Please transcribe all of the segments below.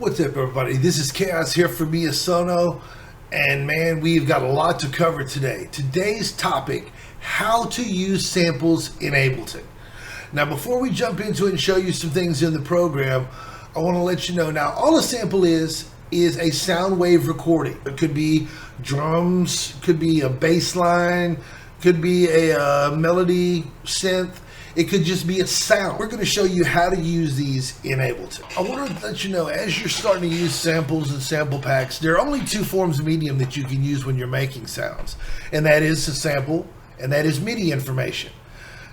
What's up, everybody? This is Chaos here for MiaSono, and man, we've got a lot to cover today. Today's topic, how to use samples in Ableton. Now, before we jump into it and show you some things in the program, I want to let you know now, all a sample is a sound wave recording. It could be drums, could be a bass line, could be a melody synth. It could just be a sound. We're going to show you how to use these in Ableton. I want to let you know, as you're starting to use samples and sample packs, there are only two forms of medium that you can use when you're making sounds. And that is a sample, and that is MIDI information.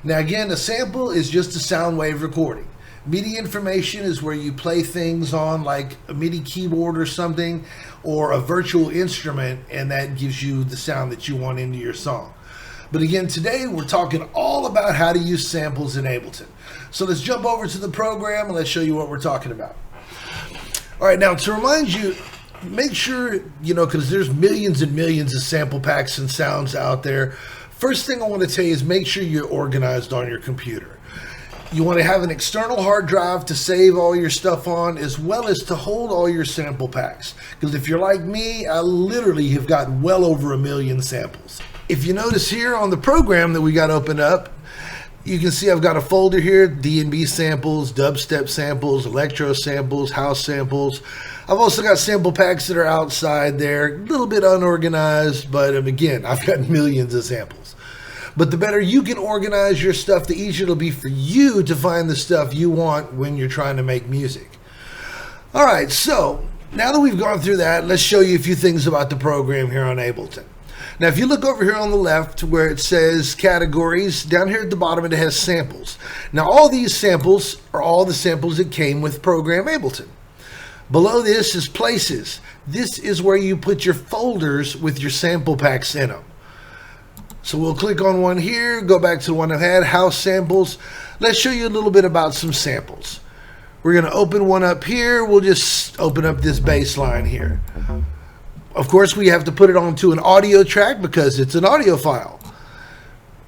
Now again, a sample is just a sound wave recording. MIDI information is where you play things on like a MIDI keyboard or something, or a virtual instrument, and that gives you the sound that you want into your song. But again, today we're talking all about how to use samples in Ableton. So let's jump over to the program and let's show you what we're talking about. All right, now to remind you, make sure, because there's millions and millions of sample packs and sounds out there. First thing I want to tell you is make sure you're organized on your computer. You want to have an external hard drive to save all your stuff on, as well as to hold all your sample packs. Because if you're like me, I literally have got well over 1 million samples. If you notice here on the program that we got opened up, you can see I've got a folder here, D&B samples, dubstep samples, electro samples, house samples. I've also got sample packs that are outside there, a little bit unorganized, but again, I've got millions of samples. But the better you can organize your stuff, the easier it'll be for you to find the stuff you want when you're trying to make music. All right, so now that we've gone through that, let's show you a few things about the program here on Ableton. Now, if you look over here on the left where it says categories, down here at the bottom it has samples. Now, all these samples are all the samples that came with program Ableton. Below this is places. This is where you put your folders with your sample packs in them. So we'll click on one here, go back to the one I've had, house samples. Let's show you a little bit about some samples. We're going to open one up here. We'll just open up this bass line here. Of course, we have to put it onto an audio track because it's an audio file.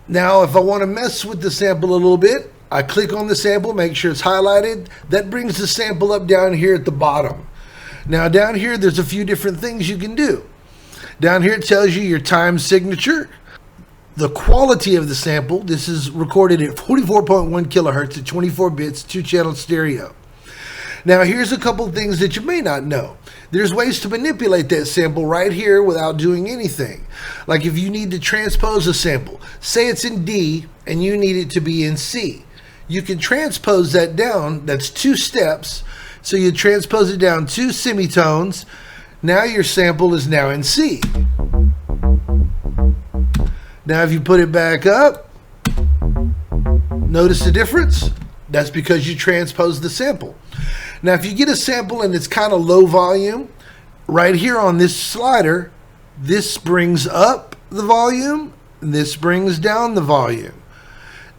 Now, if I want to mess with the sample a little bit, I click on the sample, make sure it's highlighted. That brings the sample up down here at the bottom. Now, down here, there's a few different things you can do. Down here, it tells you your time signature, the quality of the sample. This is recorded at 44.1 kilohertz at 24 bits, 2-channel stereo. Now, here's a couple of things that you may not know. There's ways to manipulate that sample right here without doing anything. Like if you need to transpose a sample, say it's in D and you need it to be in C. You can transpose that down. That's 2 steps. So you transpose it down 2 semitones. Now your sample is now in C. Now if you put it back up, notice the difference? That's because you transposed the sample. Now, if you get a sample and it's kind of low volume, right here on this slider, this brings up the volume, and this brings down the volume.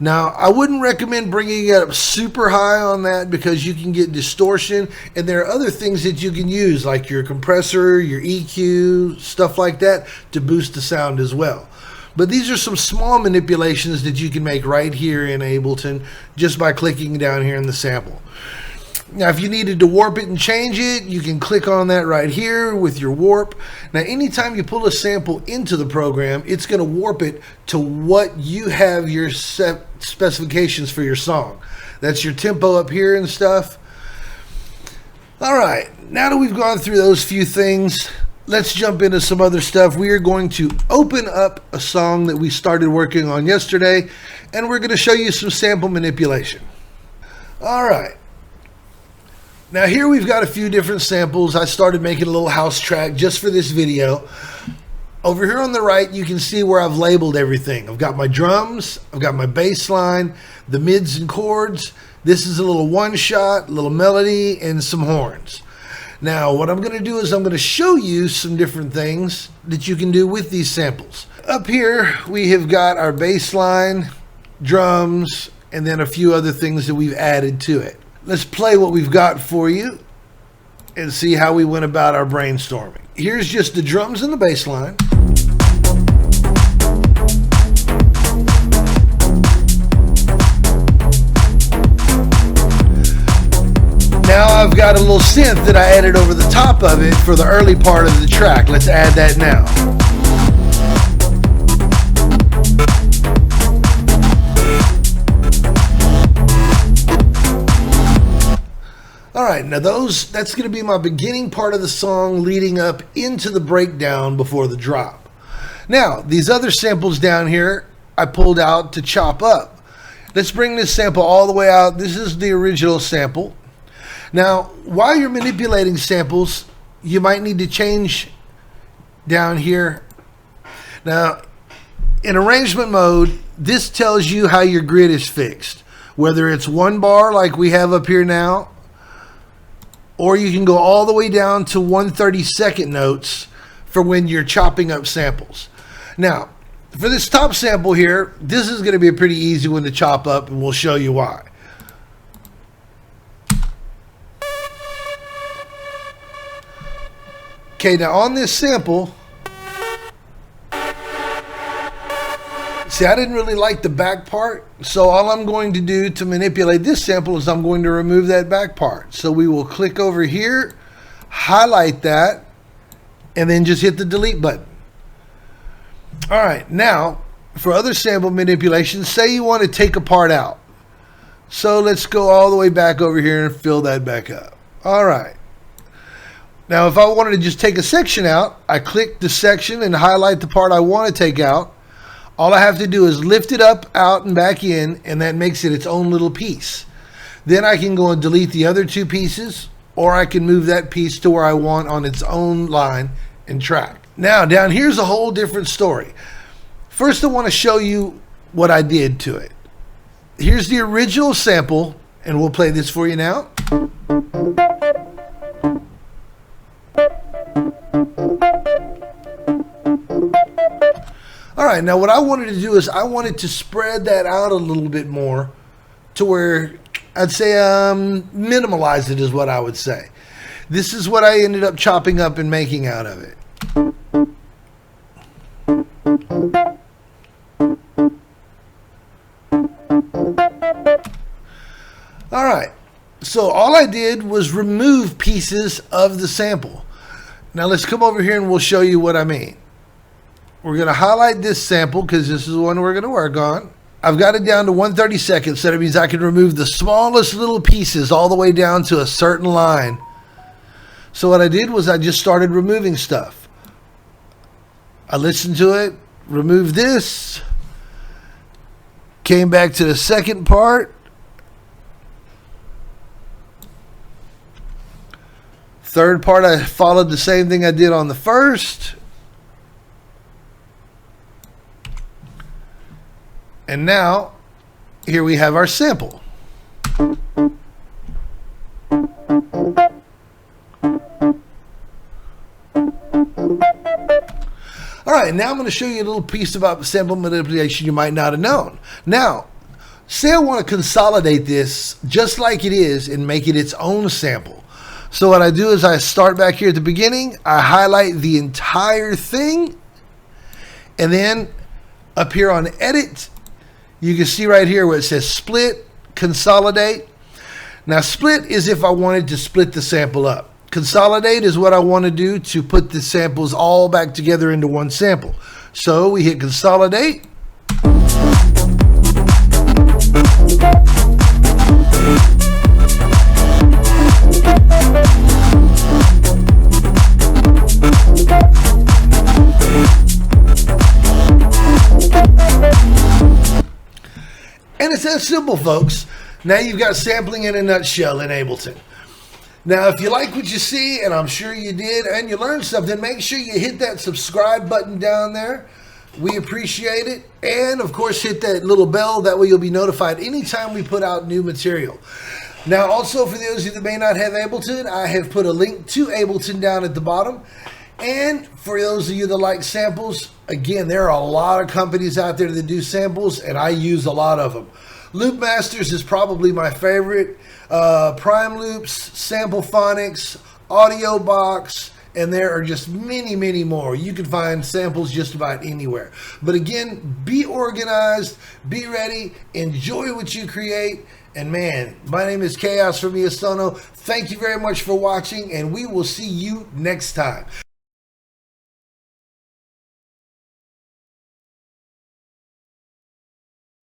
Now, I wouldn't recommend bringing it up super high on that because you can get distortion, and there are other things that you can use, like your compressor, your EQ, stuff like that, to boost the sound as well. But these are some small manipulations that you can make right here in Ableton just by clicking down here in the sample. Now, if you needed to warp it and change it, you can click on that right here with your warp. Now, anytime you pull a sample into the program, it's going to warp it to what you have your set specifications for your song. That's your tempo up here and stuff. All right, now that we've gone through those few things, let's jump into some other stuff. We are going to open up a song that we started working on yesterday, and we're going to show you some sample manipulation. All right. Now here we've got a few different samples. I started making a little house track just for this video. Over here on the right, you can see where I've labeled everything. I've got my drums, I've got my bass line, the mids and chords. This is a little one shot, a little melody, and some horns. Now, what I'm going to do is I'm going to show you some different things that you can do with these samples. Up here, we have got our bass line, drums, and then a few other things that we've added to it. Let's play what we've got for you and see how we went about our brainstorming. Here's just the drums and the bass line. Now I've got a little synth that I added over the top of it for the early part of the track. Let's add that now. All right, now that's going to be my beginning part of the song leading up into the breakdown before the drop. Now, these other samples down here I pulled out to chop up. Let's bring this sample all the way out. This is the original sample. Now, while you're manipulating samples, you might need to change down here. Now, in arrangement mode, this tells you how your grid is fixed. Whether it's 1 bar like we have up here now, or you can go all the way down to 1/32 notes for when you're chopping up samples. Now, for this top sample here, this is going to be a pretty easy one to chop up, and we'll show you why. Okay, now on this sample, see, I didn't really like the back part, so all I'm going to do to manipulate this sample is I'm going to remove that back part. So we will click over here, highlight that, and then just hit the delete button. All right, now for other sample manipulations, say you want to take a part out. So let's go all the way back over here and fill that back up. All right. Now if I wanted to just take a section out, I click the section and highlight the part I want to take out. All I have to do is lift it up, out, and back in, and that makes it its own little piece. Then I can go and delete the other 2 pieces, or I can move that piece to where I want on its own line and track. Now, down here's a whole different story. First, I want to show you what I did to it. Here's the original sample, and we'll play this for you now. All right, now what I wanted to do is I wanted to spread that out a little bit more to where I'd say minimalize it is what I would say. This is what I ended up chopping up and making out of it. All right, so all I did was remove pieces of the sample. Now let's come over here and we'll show you what I mean. We're going to highlight this sample because this is the one we're going to work on. I've got it down to 1/32, so that means I can remove the smallest little pieces all the way down to a certain line. So what I did was I just started removing stuff. I listened to it, removed this, came back to the second part, third part I followed the same thing I did on the first. And now, here we have our sample. All right, now I'm going to show you a little piece about sample manipulation you might not have known. Now, say I want to consolidate this just like it is and make it its own sample. So what I do is I start back here at the beginning, I highlight the entire thing, and then up here on Edit, you can see right here where it says Split, Consolidate. Now, split is if I wanted to split the sample up. Consolidate is what I want to do to put the samples all back together into one sample. So we hit Consolidate. And it's that simple, folks. Now you've got sampling in a nutshell in Ableton. Now, if you like what you see, and I'm sure you did, and you learned something, make sure you hit that subscribe button down there. We appreciate it. And, of course, hit that little bell. That way you'll be notified anytime we put out new material. Now, also, for those of you that may not have Ableton, I have put a link to Ableton down at the bottom. And for those of you that like samples, again, there are a lot of companies out there that do samples, and I use a lot of them. Loop Masters is probably my favorite. Prime Loops, Sample Phonics, Audio Box, and there are just many, many more. You can find samples just about anywhere. But again, be organized, be ready, enjoy what you create. And man, my name is Chaos from MiaSono. Thank you very much for watching, and we will see you next time.